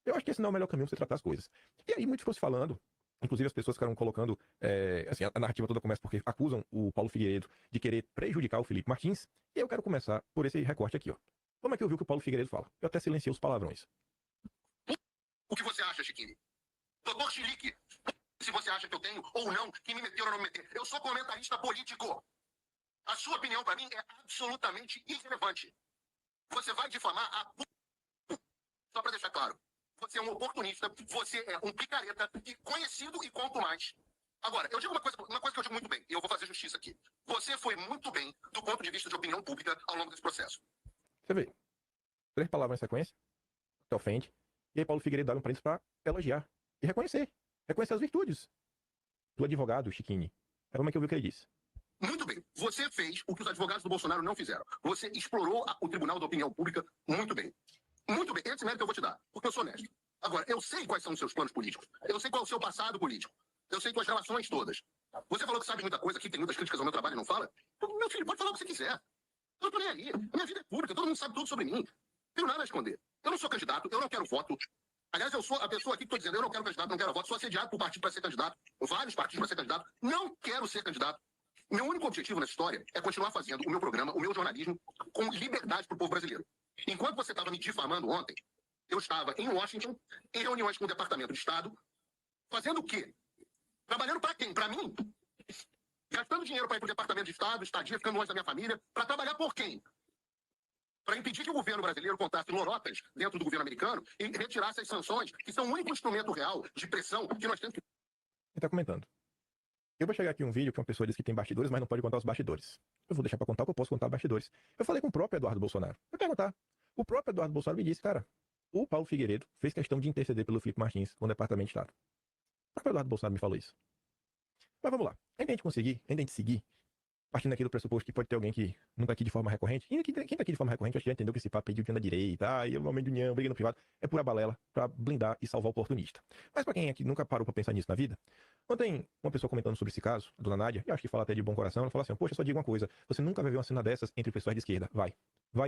Eu acho que esse não é o melhor caminho pra você tratar as coisas. E aí, muito ficou se falando. Inclusive, as pessoas ficaram colocando. Assim, a narrativa toda começa porque acusam o Paulo Figueiredo de querer prejudicar o Felipe Martins. E eu quero começar por esse recorte aqui, ó. Como é que eu vi o que o Paulo Figueiredo fala? Eu até silenciei os palavrões. O que você acha, Chiquini? Doutor Chilique, se você acha que eu tenho ou não, que me meter ou não me meter. Eu sou comentarista político. A sua opinião, para mim, é absolutamente irrelevante. Você vai difamar a... Só para deixar claro. Você é um oportunista, você é um picareta, e conhecido e quanto mais. Agora, eu digo uma coisa que eu digo muito bem, e eu vou fazer justiça aqui. Você foi muito bem do ponto de vista de opinião pública ao longo desse processo. Você vê. 3 palavras em sequência. Te ofende. E aí Paulo Figueiredo dá um parênteses pra elogiar. E reconhecer. Reconhecer as virtudes do advogado, Chiquini. É como é que eu vi o que ele disse. Muito bem. Você fez o que os advogados do Bolsonaro não fizeram. Você explorou o Tribunal da Opinião Pública muito bem. Muito bem. Esse mérito eu vou te dar, porque eu sou honesto. Agora, eu sei quais são os seus planos políticos. Eu sei qual é o seu passado político. Eu sei suas relações todas. Você falou que sabe muita coisa aqui, tem muitas críticas ao meu trabalho e não fala? Meu filho, pode falar o que você quiser. Eu não tô nem aí. A minha vida é pública, todo mundo sabe tudo sobre mim. Não tenho nada a esconder. Eu não sou candidato, eu não quero voto. Aliás, eu sou a pessoa aqui que estou dizendo, eu não quero candidato, não quero voto. Sou assediado por partido para ser candidato. Vários partidos para ser candidato. Não quero ser candidato. Meu único objetivo nessa história é continuar fazendo o meu programa, o meu jornalismo, com liberdade para o povo brasileiro. Enquanto você estava me difamando ontem, eu estava em Washington, em reuniões com o Departamento de Estado, fazendo o quê? Trabalhando para quem? Para mim? Gastando dinheiro para ir para o Departamento de Estado, estadia, ficando longe da minha família, para trabalhar por quem? Para impedir que o governo brasileiro contasse lorotas dentro do governo americano e retirasse as sanções, que são o único instrumento real de pressão que nós temos que... Ele tá comentando. Eu vou chegar aqui um vídeo que uma pessoa diz que tem bastidores, mas não pode contar os bastidores. Eu vou deixar para contar o que eu posso contar bastidores. Eu falei com o próprio Eduardo Bolsonaro. Vou perguntar. O próprio Eduardo Bolsonaro me disse, cara, o Paulo Figueiredo fez questão de interceder pelo Felipe Martins com o Departamento de Estado. O próprio Eduardo Bolsonaro me falou isso. Mas vamos lá. Ainda a gente seguir, partindo aqui do pressuposto que pode ter alguém que não tá aqui de forma recorrente. E quem tá aqui de forma recorrente, acho que já entendeu que esse papo aí de união da direita, e o momento de união, briga no privado, é pura balela pra blindar e salvar o oportunista. Mas pra quem aqui nunca parou pra pensar nisso na vida, quando tem uma pessoa comentando sobre esse caso, a dona Nádia, eu acho que fala até de bom coração, ela fala assim, poxa, só diga uma coisa, você nunca vai ver uma cena dessas entre pessoas de esquerda. Vai,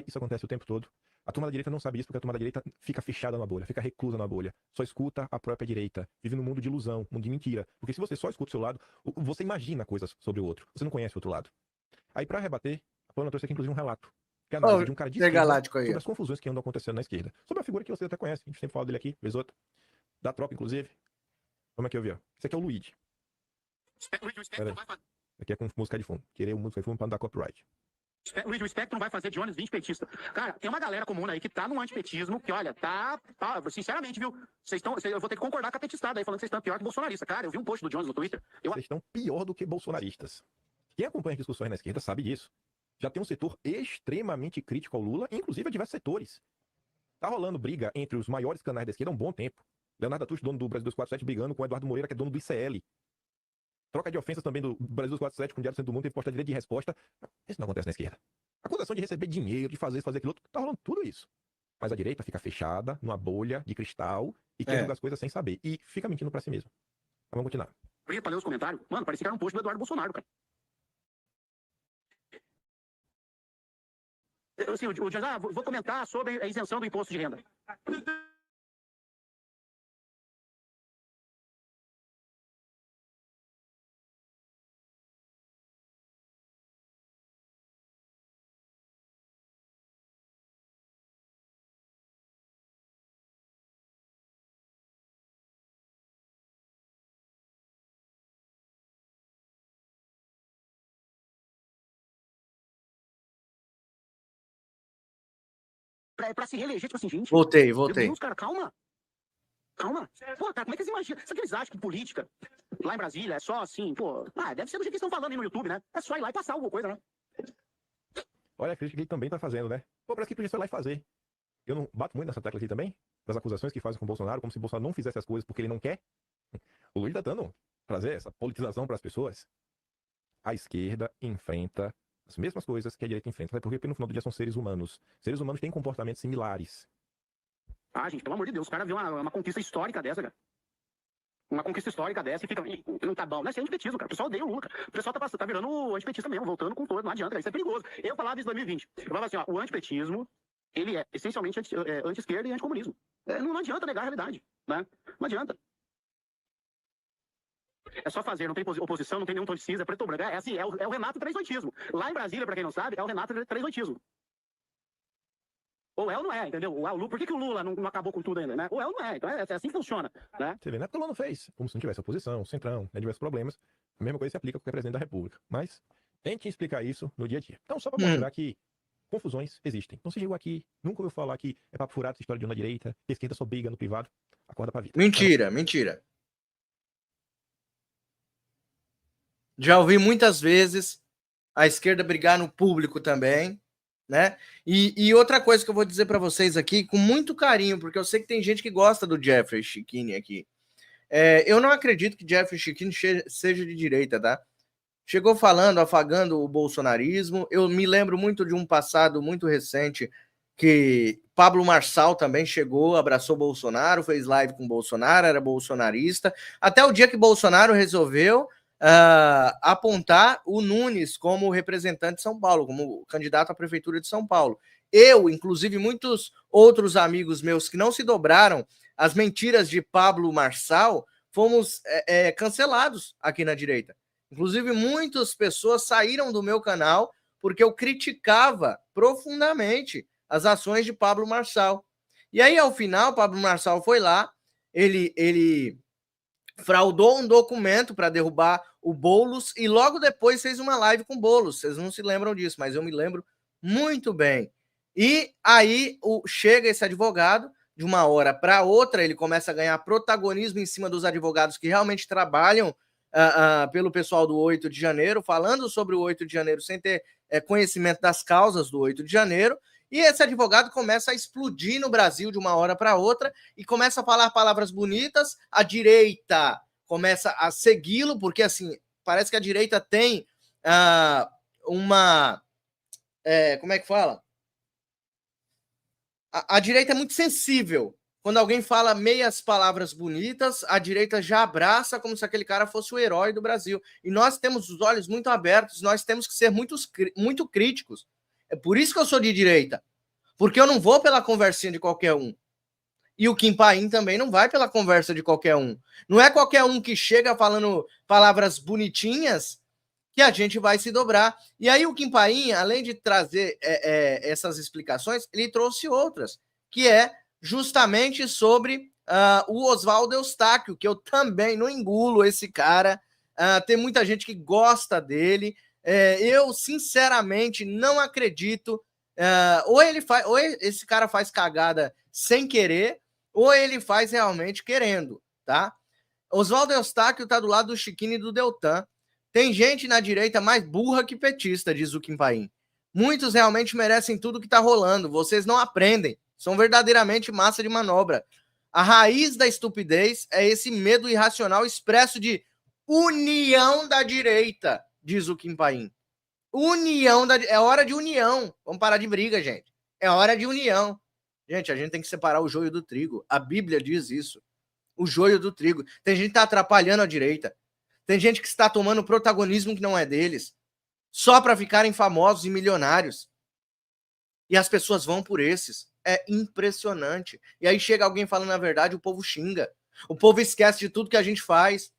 isso acontece o tempo todo. A turma da direita não sabe isso porque a turma da direita fica fechada na bolha, fica reclusa na bolha. Só escuta a própria direita. Vive num mundo de ilusão, mundo de mentira. Porque se você só escuta o seu lado, você imagina coisas sobre o outro. Você não conhece o outro lado. Aí pra rebater, a Paula trouxe aqui inclusive um relato. Que é a análise de um cara de esquerda sobre as confusões que andam acontecendo na esquerda. Sobre uma figura que você até conhece, a gente sempre fala dele aqui, vez outra. Da tropa, inclusive. Como é que eu vi, ó? Esse aqui é o Luigi. Pera aí. Aqui é com música de fundo. Querer música de fundo pra não dar copyright. Luiz, o Spectrum vai fazer Jones 20 petista. Cara, tem uma galera comum aí que tá no antipetismo, que olha, tá sinceramente, viu? Eu vou ter que concordar com a petistada aí, falando que vocês estão pior que bolsonarista. Cara, eu vi um post do Jones no Twitter. Vocês estão pior do que bolsonaristas. Quem acompanha as discussões na esquerda sabe disso. Já tem um setor extremamente crítico ao Lula, inclusive a diversos setores. Tá rolando briga entre os maiores canais da esquerda há um bom tempo. Leonardo Atush, dono do Brasil 247, brigando com o Eduardo Moreira, que é dono do ICL. Troca de ofensas também do Brasil 247 com o Diário do Centro do Mundo, tem posta direito de resposta. Isso não acontece na esquerda. Acusação de receber dinheiro, de fazer isso, fazer aquilo outro. Tá rolando tudo isso. Mas a direita fica fechada, numa bolha de cristal, e quer jogar as coisas sem saber. E fica mentindo pra si mesmo. Vamos continuar. Pra ler os comentários, mano, parecia que era um post do Eduardo Bolsonaro, cara. Assim, o Jones, vou comentar sobre a isenção do imposto de renda. Pra se reeleger, tipo assim, gente... Voltei. Meu Deus, cara, calma. Pô, cara, como é que eles imaginam? Sabe que eles acham que política lá em Brasília é só assim, pô... deve ser do jeito que eles estão falando aí no YouTube, né? É só ir lá e passar alguma coisa, né? Olha a crítica que ele também tá fazendo, né? Pô, parece que podia ser lá e fazer. Eu não bato muito nessa tecla aqui também, das acusações que fazem com o Bolsonaro, como se o Bolsonaro não fizesse as coisas porque ele não quer. O Luiz tá tentando trazer essa politização pras pessoas. a esquerda enfrenta as mesmas coisas que a direita enfrenta. Sabe por quê? Porque no final do dia são seres humanos. Seres humanos têm comportamentos similares. Ah, gente, pelo amor de Deus, o cara vê uma conquista histórica dessa, cara. Uma conquista histórica dessa e fica, não tá bom. Não é ser antipetismo, cara. O pessoal odeia o Lula, cara. O pessoal tá virando antipetista mesmo, voltando com todo, não adianta, cara. Isso é perigoso. Eu falava isso em 2020. Eu falava assim, ó, o antipetismo, ele é essencialmente anti-esquerda e anticomunismo. Não adianta negar a realidade, né? Não adianta. É só fazer, não tem oposição, não tem nenhum tom de cinza, é preto ou branco. É assim, é o Renato 38ismo. Lá em Brasília, pra quem não sabe, é o Renato 38ismo. Ou é ou não é, entendeu? O Lula, por que o Lula não acabou com tudo ainda, né? Ou é ou não é, então é assim que funciona, né? Você vê, não é porque o Lula não fez, como se não tivesse oposição, centrão, né, diversos problemas. A mesma coisa se aplica com o presidente da República. Mas tente explicar isso no dia a dia. Então, só para mostrar que confusões existem. Não se chegou aqui, nunca ouviu falar que é papo furado essa história de uma direita, que a esquerda só briga no privado, acorda pra vida. Mentira, mentira. Já ouvi muitas vezes a esquerda brigar no público também, né? E outra coisa que eu vou dizer para vocês aqui, com muito carinho, porque eu sei que tem gente que gosta do Jeffrey Schickini aqui. Eu não acredito que Jeffrey Schickini seja de direita, tá? Chegou falando, afagando o bolsonarismo. Eu me lembro muito de um passado muito recente que Pablo Marçal também chegou, abraçou Bolsonaro, fez live com Bolsonaro, era bolsonarista, até o dia que Bolsonaro resolveu apontar o Nunes como representante de São Paulo, como candidato à prefeitura de São Paulo. Eu, inclusive, muitos outros amigos meus que não se dobraram às mentiras de Pablo Marçal, fomos cancelados aqui na direita. Inclusive, muitas pessoas saíram do meu canal porque eu criticava profundamente as ações de Pablo Marçal. E aí, ao final, Pablo Marçal foi lá, ele fraudou um documento para derrubar o Boulos e logo depois fez uma live com o Boulos. Vocês não se lembram disso, mas eu me lembro muito bem. E aí chega esse advogado, de uma hora para outra, ele começa a ganhar protagonismo em cima dos advogados que realmente trabalham pelo pessoal do 8 de janeiro, falando sobre o 8 de janeiro sem ter conhecimento das causas do 8 de janeiro. E esse advogado começa a explodir no Brasil de uma hora para outra e começa a falar palavras bonitas. A direita começa a segui-lo, porque assim, parece que a direita tem como é que fala? A direita é muito sensível. Quando alguém fala meias palavras bonitas, a direita já abraça como se aquele cara fosse o herói do Brasil. E nós temos os olhos muito abertos, nós temos que ser muito críticos. É por isso que eu sou de direita. Porque eu não vou pela conversinha de qualquer um. E o Kim Paim também não vai pela conversa de qualquer um. Não é qualquer um que chega falando palavras bonitinhas que a gente vai se dobrar. E aí o Kim Paim, além de trazer essas explicações, ele trouxe outras, que é justamente sobre o Oswaldo Eustáquio, que eu também não engulo esse cara. Tem muita gente que gosta dele. Eu, sinceramente, não acredito. Ou esse cara faz cagada sem querer, ou ele faz realmente querendo, tá? Oswaldo Eustáquio tá do lado do Schickini e do Deltan. Tem gente na direita mais burra que petista, diz o Kim Paim. Muitos realmente merecem tudo que tá rolando. Vocês não aprendem. São verdadeiramente massa de manobra. A raiz da estupidez é esse medo irracional expresso de união da direita, diz o Kim Paim. É hora de união. Vamos parar de briga, gente. É hora de união. Gente, a gente tem que separar o joio do trigo. A Bíblia diz isso. O joio do trigo. Tem gente que está atrapalhando a direita. Tem gente que está tomando protagonismo que não é deles. Só para ficarem famosos e milionários. E as pessoas vão por esses. É impressionante. E aí chega alguém falando a verdade, o povo xinga. O povo esquece de tudo que a gente faz.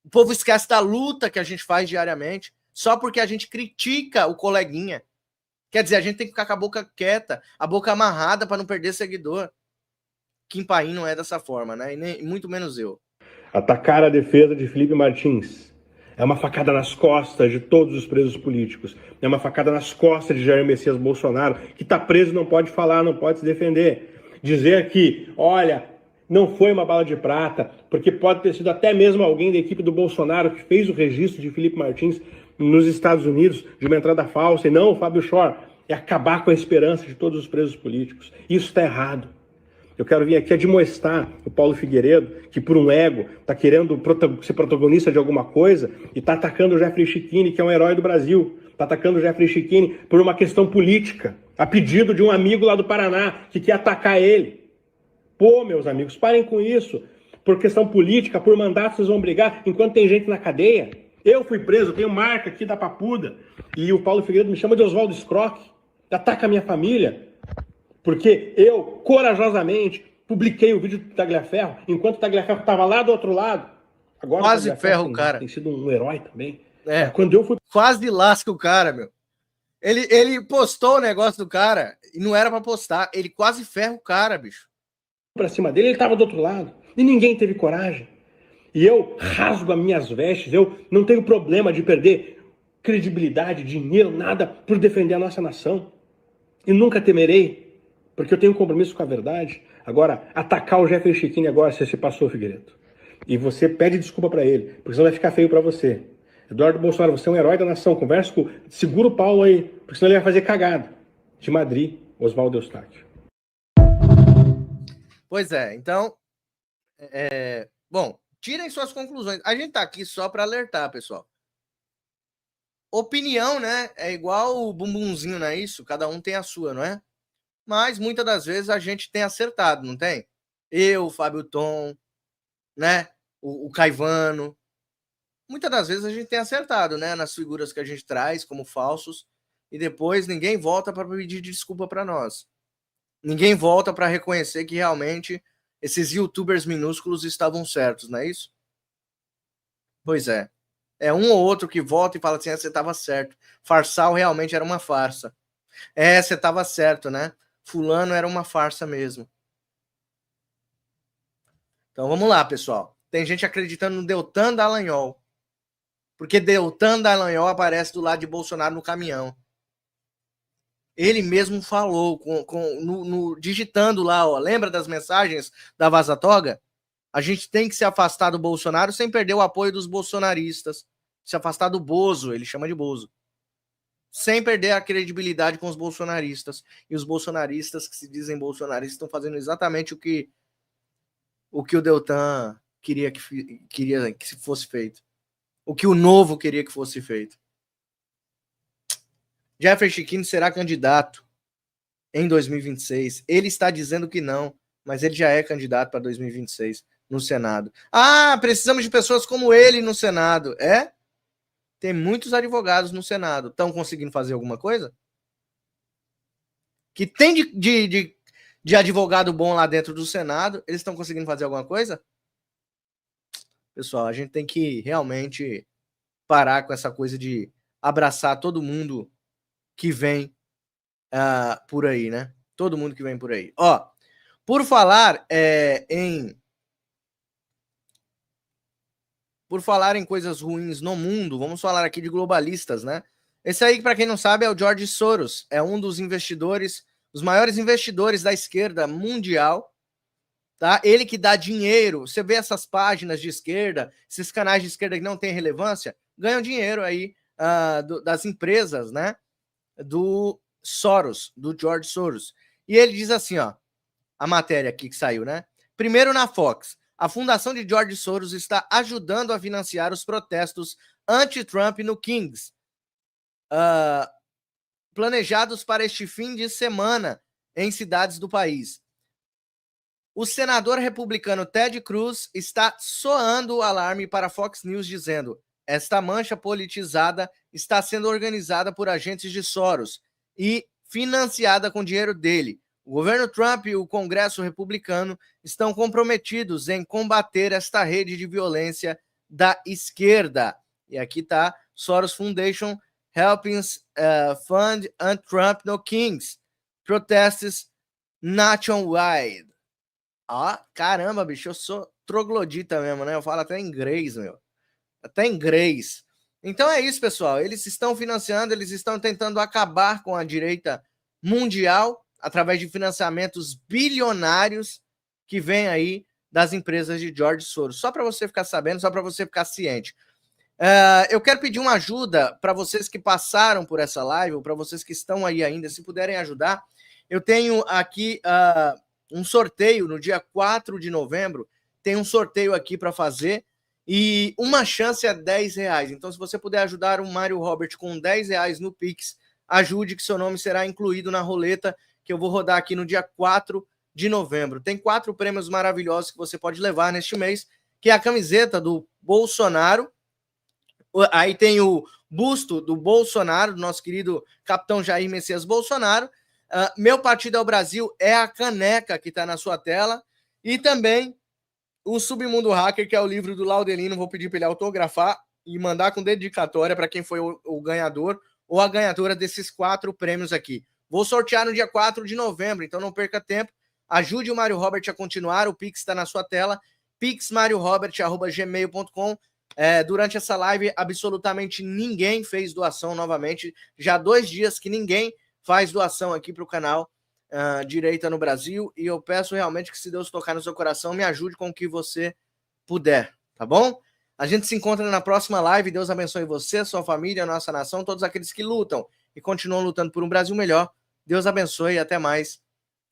O povo esquece da luta que a gente faz diariamente. Só porque a gente critica o coleguinha. Quer dizer, a gente tem que ficar com a boca quieta, a boca amarrada para não perder seguidor. Kim Paim não é dessa forma, né? E nem, muito menos eu. Atacar a defesa de Felipe Martins é uma facada nas costas de todos os presos políticos. É uma facada nas costas de Jair Messias Bolsonaro, que está preso, não pode falar, não pode se defender. Dizer que, olha, não foi uma bala de prata, porque pode ter sido até mesmo alguém da equipe do Bolsonaro que fez o registro de Felipe Martins nos Estados Unidos, de uma entrada falsa, e não o Fábio Shor. É acabar com a esperança de todos os presos políticos. Isso está errado. Eu quero vir aqui admoestar o Paulo Figueiredo, que por um ego está querendo ser protagonista de alguma coisa e está atacando o Jeffrey Schickini, que é um herói do Brasil. Está atacando o Jeffrey Schickini por uma questão política, a pedido de um amigo lá do Paraná que quer atacar ele. Pô, meus amigos, parem com isso. Por questão política, por mandato, vocês vão brigar enquanto tem gente na cadeia. Eu fui preso, eu tenho marca aqui da papuda. E o Paulo Figueiredo me chama de Oswaldo Scrock. Ataca a minha família. Porque eu, corajosamente, publiquei o vídeo do Tagliaferro, enquanto o Tagliaferro estava lá do outro lado. Agora quase ferra o cara. Tem sido um herói também. Quando eu fui... Quase lasca o cara, meu. Ele postou o negócio do cara e não era pra postar. Ele quase ferra o cara, bicho. Pra cima dele, ele estava do outro lado. E ninguém teve coragem. E eu rasgo as minhas vestes. Eu não tenho problema de perder credibilidade, dinheiro, nada por defender a nossa nação. E nunca temerei. Porque eu tenho um compromisso com a verdade. Agora, atacar o Jeffrey Schickini agora, você se passou, Figueiredo. E você pede desculpa para ele, porque senão vai ficar feio para você. Eduardo Bolsonaro, você é um herói da nação. Conversa com... Segura o Paulo aí, porque senão ele vai fazer cagada. De Madrid, Oswaldo Eustáquio. Pois é, então... Bom, tirem suas conclusões. A gente tá aqui só para alertar, pessoal. Opinião, né? É igual o bumbumzinho, não é isso? Cada um tem a sua, não é? Mas muitas das vezes a gente tem acertado, não tem? Eu, o Fábio Tom, né? O Caivano. Muitas das vezes a gente tem acertado, né? Nas figuras que a gente traz como falsos. E depois ninguém volta para pedir desculpa para nós. Ninguém volta para reconhecer que realmente esses youtubers minúsculos estavam certos, não é isso? Pois é. É um ou outro que volta e fala assim, você estava certo. Farsal realmente era uma farsa. Você estava certo, né? Fulano era uma farsa mesmo. Então vamos lá, pessoal. Tem gente acreditando no Deltan Dallagnol. Porque Deltan Dallagnol aparece do lado de Bolsonaro no caminhão. Ele mesmo falou, digitando lá, ó, lembra das mensagens da Vaza Toga? A gente tem que se afastar do Bolsonaro sem perder o apoio dos bolsonaristas. Se afastar do Bozo, ele chama de Bozo. Sem perder a credibilidade com os bolsonaristas. E os bolsonaristas que se dizem bolsonaristas estão fazendo exatamente o que o Deltan queria que fosse feito. O que o Novo queria que fosse feito. Jeffrey Schickini será candidato em 2026. Ele está dizendo que não, mas ele já é candidato para 2026 no Senado. Ah, precisamos de pessoas como ele no Senado. Tem muitos advogados no Senado. Estão conseguindo fazer alguma coisa? Que tem de advogado bom lá dentro do Senado, eles estão conseguindo fazer alguma coisa? Pessoal, a gente tem que realmente parar com essa coisa de abraçar todo mundo que vem por aí, né? Todo mundo que vem por aí. Ó, por falar em coisas ruins no mundo, vamos falar aqui de globalistas, né? Esse aí, para quem não sabe, é o George Soros. É um dos investidores, os maiores investidores da esquerda mundial, tá? Ele que dá dinheiro. Você vê essas páginas de esquerda, esses canais de esquerda que não têm relevância, ganham dinheiro aí das empresas, né? Do Soros, do George Soros. E ele diz assim, ó, a matéria aqui que saiu, né? Primeiro na Fox. A fundação de George Soros está ajudando a financiar os protestos anti-Trump no Kings, planejados para este fim de semana em cidades do país. O senador republicano Ted Cruz está soando o alarme para a Fox News, dizendo: esta mancha politizada está sendo organizada por agentes de Soros e financiada com dinheiro dele. O governo Trump e o Congresso republicano estão comprometidos em combater esta rede de violência da esquerda. E aqui está Soros Foundation helping fund anti-Trump no Kings protests nationwide. Caramba, bicho, eu sou troglodita mesmo, né? Eu falo até inglês, meu. Até inglês. Então é isso, pessoal. Eles estão financiando, eles estão tentando acabar com a direita mundial através de financiamentos bilionários que vem aí das empresas de George Soros. Só para você ficar sabendo, só para você ficar ciente. Eu quero pedir uma ajuda para vocês que passaram por essa live, ou para vocês que estão aí ainda, se puderem ajudar. Eu tenho aqui um sorteio no dia 4 de novembro. Tem um sorteio aqui para fazer e uma chance é R$10. Então, se você puder ajudar o Mário Robert com R$10 no Pix, ajude que seu nome será incluído na roleta que eu vou rodar aqui no dia 4 de novembro. Tem 4 prêmios maravilhosos que você pode levar neste mês, que é a camiseta do Bolsonaro. Aí tem o busto do Bolsonaro, do nosso querido capitão Jair Messias Bolsonaro. Meu Partido é o Brasil é a caneca que está na sua tela. E também o Submundo Hacker, que é o livro do Laudelino. Vou pedir para ele autografar e mandar com dedicatória para quem foi o ganhador ou a ganhadora desses 4 prêmios aqui. Vou sortear no dia 4 de novembro, então não perca tempo. Ajude o Mário Robert a continuar, o Pix está na sua tela, pixmariorobert@gmail.com. Durante essa live, absolutamente ninguém fez doação novamente. Já 2 dias que ninguém faz doação aqui para o canal Direita no Brasil. E eu peço realmente que, se Deus tocar no seu coração, me ajude com o que você puder, tá bom? A gente se encontra na próxima live. Deus abençoe você, sua família, a nossa nação, todos aqueles que lutam e continuam lutando por um Brasil melhor. Deus abençoe e até mais.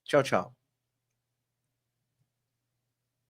Tchau, tchau.